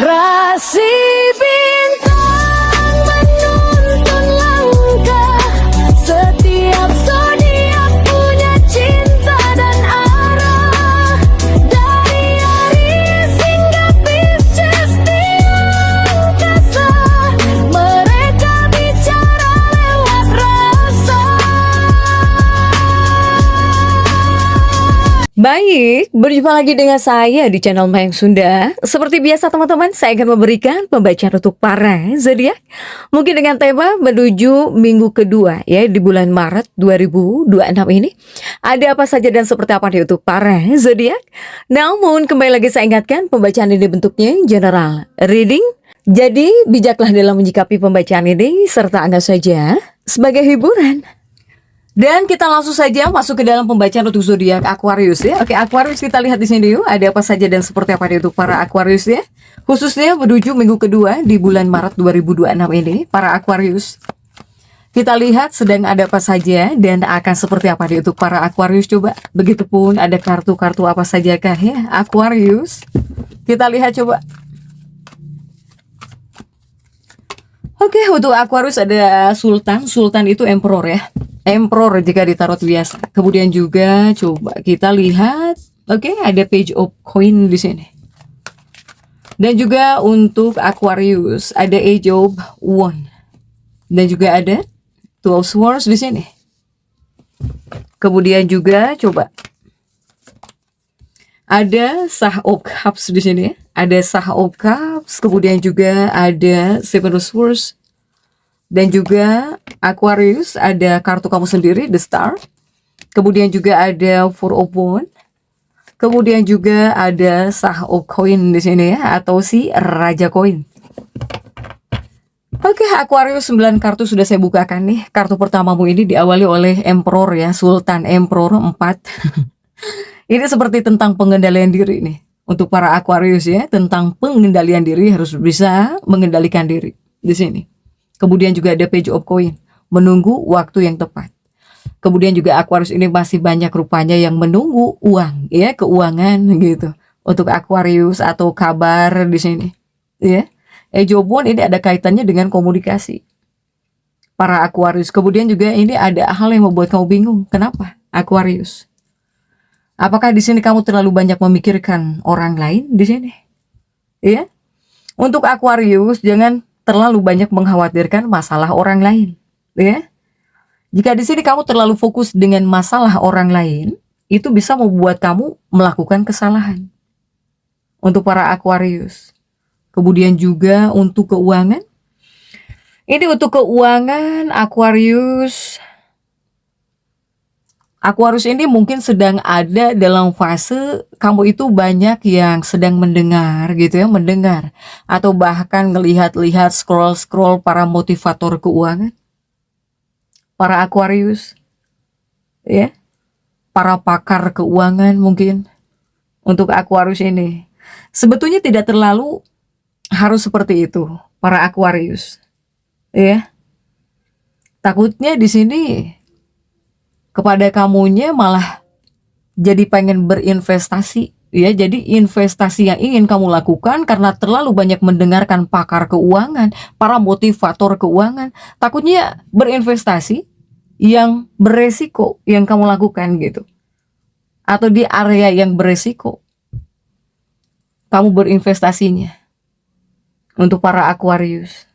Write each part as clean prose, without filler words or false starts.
Rasi bintang menuntun langkah, setiap zodiak punya cinta dan arah. Dari Aries hingga Pisces di angkasa, mereka bicara lewat rasa. Baik, berjumpa lagi dengan saya di channel Mayang Sunda. Seperti biasa teman-teman, saya akan memberikan pembacaan untuk para zodiak. Mungkin dengan tema menuju minggu kedua ya di bulan Maret 2026 ini. Ada apa saja dan seperti apa nih untuk para zodiak? Namun kembali lagi saya ingatkan, pembacaan ini bentuknya general reading. Jadi bijaklah dalam menyikapi pembacaan ini serta anggap saja sebagai hiburan. Dan kita langsung saja masuk ke dalam pembacaan untuk zodiak Aquarius ya. Oke, Aquarius kita lihat di sini yuk. Ada apa saja dan seperti apa nih untuk para Aquarius ya. Khususnya menuju minggu kedua di bulan Maret 2026 ini, para Aquarius. Kita lihat sedang ada apa saja dan akan seperti apa nih untuk para Aquarius coba. Begitupun ada kartu-kartu apa saja kah ya Aquarius. Kita lihat coba. Oke, untuk Aquarius ada Sultan. Sultan itu Emperor ya. Emperor jika ditarot biasa. Kemudian juga coba kita lihat, oke, ada Page of Coin di sini. Dan juga untuk Aquarius ada Age of Wand. Dan juga ada Two of Swords di sini. Kemudian juga coba ada Sah of Cups di sini ya. Ada Sah of Cups, kemudian juga ada Seven of Swords. Dan juga Aquarius ada kartu kamu sendiri, The Star. Kemudian juga ada Four of Wands. Kemudian juga ada Sah of Coin di sini ya, atau si Raja Koin. Oke, Aquarius 9 kartu sudah saya bukakan nih. Kartu pertamamu ini diawali oleh Emperor ya, Sultan Emperor 4. Ini seperti tentang pengendalian diri nih. Untuk para Aquarius ya, tentang pengendalian diri, harus bisa mengendalikan diri di sini. Kemudian juga ada Page of Coin, menunggu waktu yang tepat. Kemudian juga Aquarius ini masih banyak rupanya yang menunggu uang, ya, keuangan gitu. Untuk Aquarius atau kabar di sini, ya. Age of Wands ini ada kaitannya dengan komunikasi. Para Aquarius. Kemudian juga ini ada hal yang membuat kamu bingung. Kenapa Aquarius? Apakah di sini kamu terlalu banyak memikirkan orang lain di sini? Ya. Untuk Aquarius jangan terlalu banyak mengkhawatirkan masalah orang lain, ya. Jika di sini kamu terlalu fokus dengan masalah orang lain, itu bisa membuat kamu melakukan kesalahan. Untuk para Aquarius. Kemudian juga untuk keuangan. Ini untuk keuangan Aquarius. Aquarius ini mungkin sedang ada dalam fase kamu itu banyak yang sedang mendengar gitu ya, mendengar atau bahkan ngelihat-lihat scroll-scroll para motivator keuangan, para Aquarius ya, para pakar keuangan mungkin. Untuk Aquarius ini sebetulnya tidak terlalu harus seperti itu, para Aquarius ya. Takutnya di sini kepada kamunya malah jadi pengen berinvestasi ya. Jadi investasi yang ingin kamu lakukan karena terlalu banyak mendengarkan pakar keuangan, para motivator keuangan, takutnya berinvestasi yang beresiko yang kamu lakukan gitu, atau di area yang beresiko kamu berinvestasinya. Untuk para Aquarius,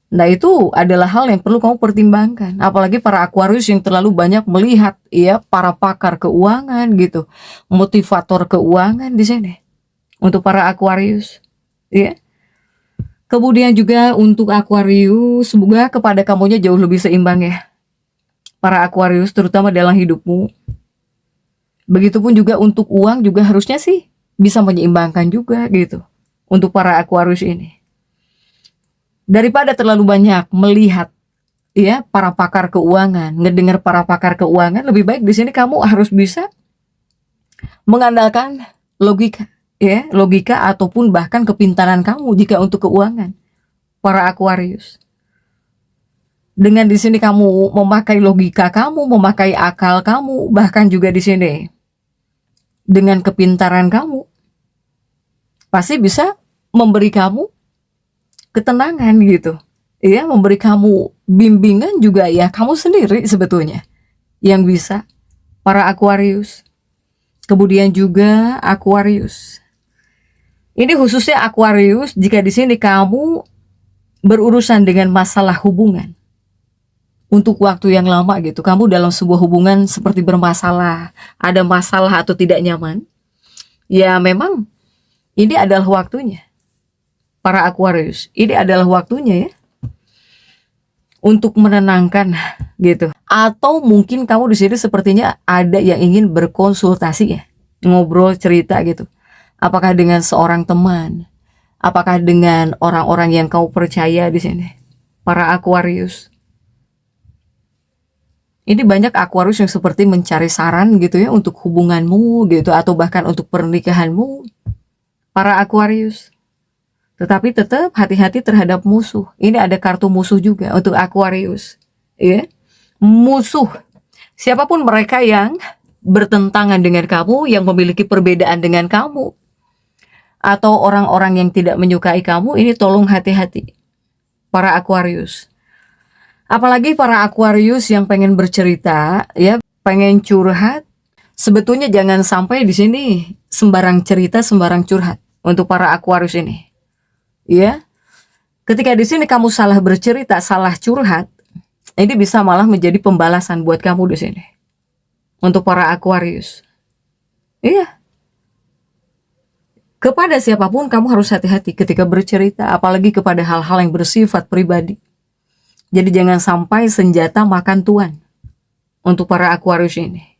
nah itu adalah hal yang perlu kamu pertimbangkan. Apalagi para Aquarius yang terlalu banyak melihat ya para pakar keuangan gitu, motivator keuangan di sini. Untuk para Aquarius, ya. Kemudian juga untuk Aquarius, semoga kepada kamunya jauh lebih seimbang ya. Para Aquarius terutama dalam hidupmu. Begitupun juga untuk uang juga harusnya sih bisa menyeimbangkan juga gitu. Untuk para Aquarius ini. Daripada terlalu banyak melihat ya para pakar keuangan, ngedengar para pakar keuangan, lebih baik di sini kamu harus bisa mengandalkan logika ya, logika ataupun bahkan kepintaran kamu jika untuk keuangan, para Aquarius. Dengan di sini kamu memakai logika kamu, memakai akal kamu, bahkan juga di sini dengan kepintaran kamu, pasti bisa memberi kamu ketenangan gitu. Ya, memberi kamu bimbingan juga ya kamu sendiri sebetulnya yang bisa, para Aquarius. Kemudian juga Aquarius. Ini khususnya Aquarius jika di sini kamu berurusan dengan masalah hubungan untuk waktu yang lama gitu. Kamu dalam sebuah hubungan seperti bermasalah, ada masalah atau tidak nyaman. Ya memang ini adalah waktunya. Para Aquarius, ini adalah waktunya ya untuk menenangkan gitu. Atau mungkin kamu di sini sepertinya ada yang ingin berkonsultasi ya, ngobrol cerita gitu. Apakah dengan seorang teman? Apakah dengan orang-orang yang kau percaya di sini? Para Aquarius. Ini banyak Aquarius yang seperti mencari saran gitu ya untuk hubunganmu gitu atau bahkan untuk pernikahanmu. Para Aquarius. Tetapi tetap hati-hati terhadap musuh. Ini ada kartu musuh juga untuk Aquarius. Ya. Musuh. Siapapun mereka yang bertentangan dengan kamu, yang memiliki perbedaan dengan kamu, atau orang-orang yang tidak menyukai kamu, ini tolong hati-hati. Para Aquarius. Apalagi para Aquarius yang pengen bercerita, ya, pengen curhat. Sebetulnya jangan sampai di sini sembarang cerita, sembarang curhat untuk para Aquarius ini. Ya, ketika di sini kamu salah bercerita, salah curhat, ini bisa malah menjadi pembalasan buat kamu di sini. Untuk para Aquarius. Iya. Kepada siapapun kamu harus hati-hati ketika bercerita, apalagi kepada hal-hal yang bersifat pribadi. Jadi jangan sampai senjata makan tuan untuk para Aquarius ini.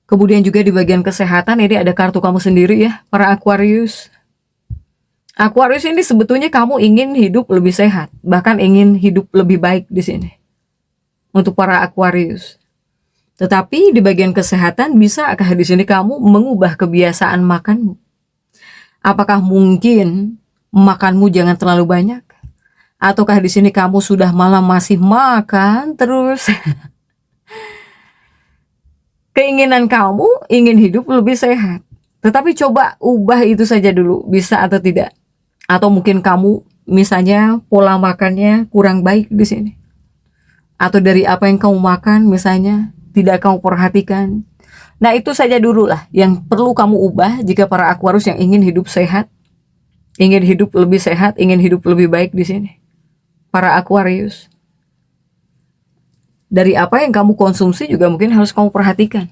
Kemudian juga di bagian kesehatan ini ada kartu kamu sendiri ya, para Aquarius. Aquarius ini sebetulnya kamu ingin hidup lebih sehat, bahkan ingin hidup lebih baik di sini. Untuk para Aquarius. Tetapi di bagian kesehatan bisakah di sini kamu mengubah kebiasaan makanmu? Apakah mungkin makanmu jangan terlalu banyak? Ataukah di sini kamu sudah malah masih makan terus? Keinginan kamu ingin hidup lebih sehat. Tetapi coba ubah itu saja dulu, bisa atau tidak. Atau mungkin kamu misalnya pola makannya kurang baik di sini. Atau dari apa yang kamu makan misalnya tidak kamu perhatikan. Nah itu saja dulu lah yang perlu kamu ubah jika para Aquarius yang ingin hidup sehat. Ingin hidup lebih sehat, ingin hidup lebih baik di sini. Para Aquarius. Dari apa yang kamu konsumsi juga mungkin harus kamu perhatikan.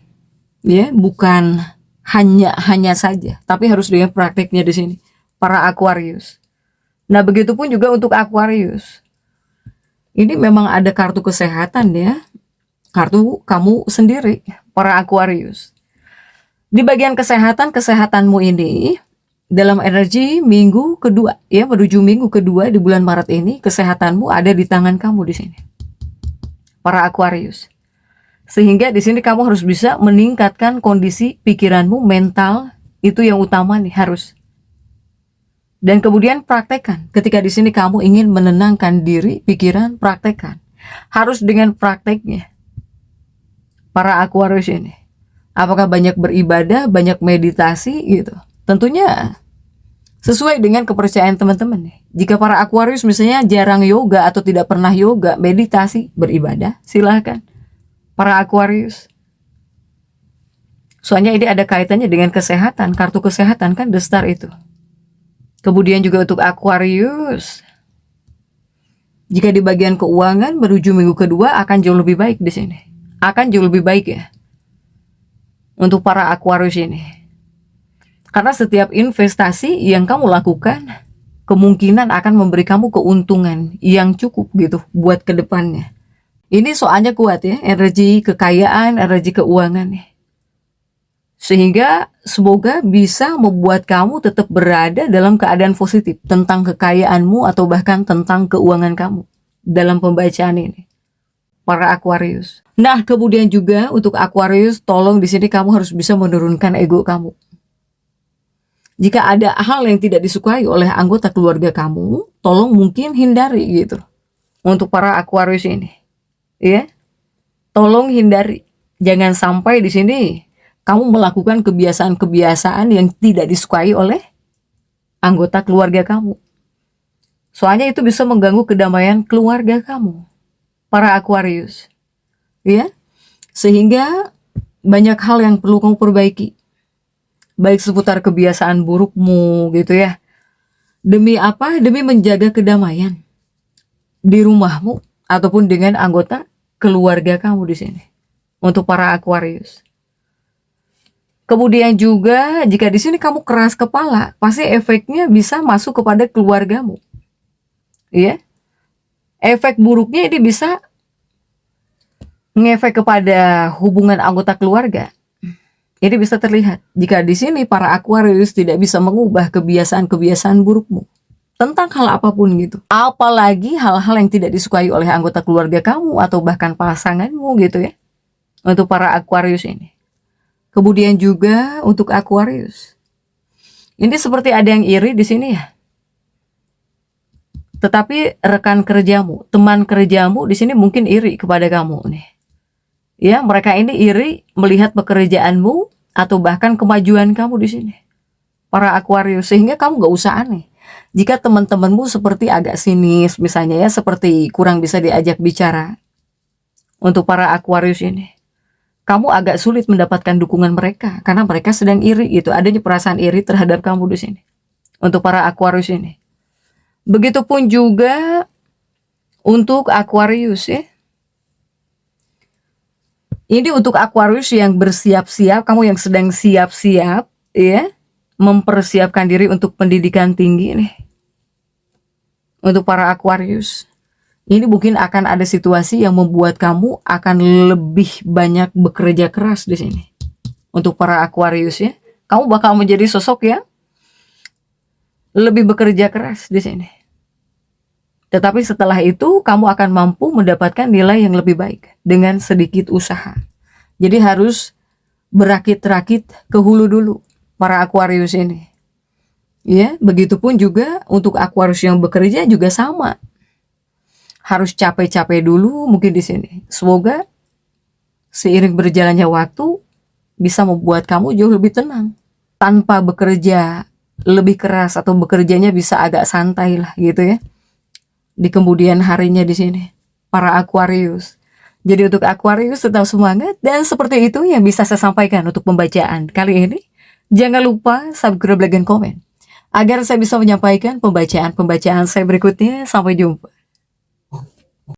Ya, bukan hanya saja, tapi harus dengan prakteknya di sini. Para Aquarius. Nah, begitupun juga untuk Aquarius. Ini memang ada kartu kesehatan ya. Kartu kamu sendiri, para Aquarius. Di bagian kesehatan, kesehatanmu ini dalam energi minggu kedua, ya, menuju minggu kedua di bulan Maret ini, kesehatanmu ada di tangan kamu di sini. Para Aquarius. Sehingga di sini kamu harus bisa meningkatkan kondisi pikiranmu, mental, itu yang utama nih harus. Dan kemudian praktekkan. Ketika di sini kamu ingin menenangkan diri, pikiran, praktekkan. Harus dengan prakteknya. Para Aquarius ini. Apakah banyak beribadah, banyak meditasi gitu. Tentunya sesuai dengan kepercayaan teman-teman nih. Jika para Aquarius misalnya jarang yoga atau tidak pernah yoga, meditasi, beribadah, silahkan. Para Aquarius. Soalnya ini ada kaitannya dengan kesehatan. Kartu kesehatan kan The Star itu. Kemudian juga untuk Aquarius. Jika di bagian keuangan menuju minggu kedua akan jauh lebih baik di sini. Akan jauh lebih baik ya. Untuk para Aquarius ini. Karena setiap investasi yang kamu lakukan kemungkinan akan memberi kamu keuntungan yang cukup gitu buat kedepannya. Ini soalnya kuat ya, energi kekayaan, energi keuangan nih. Sehingga semoga bisa membuat kamu tetap berada dalam keadaan positif tentang kekayaanmu atau bahkan tentang keuangan kamu dalam pembacaan ini. Para Aquarius. Nah, kemudian juga untuk Aquarius, tolong di sini kamu harus bisa menurunkan ego kamu. Jika ada hal yang tidak disukai oleh anggota keluarga kamu, tolong mungkin hindari gitu. Untuk para Aquarius ini. Ya. Tolong hindari. Jangan sampai di sini kamu melakukan kebiasaan-kebiasaan yang tidak disukai oleh anggota keluarga kamu. Soalnya itu bisa mengganggu kedamaian keluarga kamu, para Aquarius. Ya, sehingga banyak hal yang perlu kamu perbaiki. Baik seputar kebiasaan burukmu gitu ya. Demi apa? Demi menjaga kedamaian di rumahmu ataupun dengan anggota keluarga kamu di sini. Untuk para Aquarius. Kemudian juga jika di sini kamu keras kepala, pasti efeknya bisa masuk kepada keluargamu. Ya. Efek buruknya ini bisa ngefek kepada hubungan anggota keluarga. Ini bisa terlihat jika di sini para Aquarius tidak bisa mengubah kebiasaan-kebiasaan burukmu tentang hal apapun gitu. Apalagi hal-hal yang tidak disukai oleh anggota keluarga kamu atau bahkan pasanganmu gitu ya. Untuk para Aquarius ini. Kemudian juga untuk Aquarius. Ini seperti ada yang iri di sini ya. Tetapi rekan kerjamu, teman kerjamu di sini mungkin iri kepada kamu nih. Ya, mereka ini iri melihat pekerjaanmu atau bahkan kemajuan kamu di sini. Para Aquarius, sehingga kamu gak usah aneh. Jika teman-temanmu seperti agak sinis misalnya ya, seperti kurang bisa diajak bicara. Untuk para Aquarius ini, kamu agak sulit mendapatkan dukungan mereka karena mereka sedang iri gitu. Adanya perasaan iri terhadap kamu di sini. Untuk para Aquarius ini. Begitupun juga untuk Aquarius ya. Ini untuk Aquarius yang bersiap-siap, kamu yang sedang siap-siap ya, mempersiapkan diri untuk pendidikan tinggi nih. Untuk para Aquarius, ini mungkin akan ada situasi yang membuat kamu akan lebih banyak bekerja keras di sini. Untuk para Aquarius ya, kamu bakal menjadi sosok yang lebih bekerja keras di sini. Tetapi setelah itu kamu akan mampu mendapatkan nilai yang lebih baik dengan sedikit usaha. Jadi harus berakit-rakit ke hulu dulu para Aquarius ini. Ya, begitupun juga untuk Aquarius yang bekerja juga sama. Harus capek-capek dulu mungkin di sini. Semoga seiring berjalannya waktu bisa membuat kamu jauh lebih tenang. Tanpa bekerja lebih keras atau bekerjanya bisa agak santai lah gitu ya. Di kemudian harinya di sini, para Aquarius. Jadi untuk Aquarius tetap semangat dan seperti itu yang bisa saya sampaikan untuk pembacaan kali ini. Jangan lupa subscribe, like, dan komen agar saya bisa menyampaikan pembacaan-pembacaan saya berikutnya. Sampai jumpa.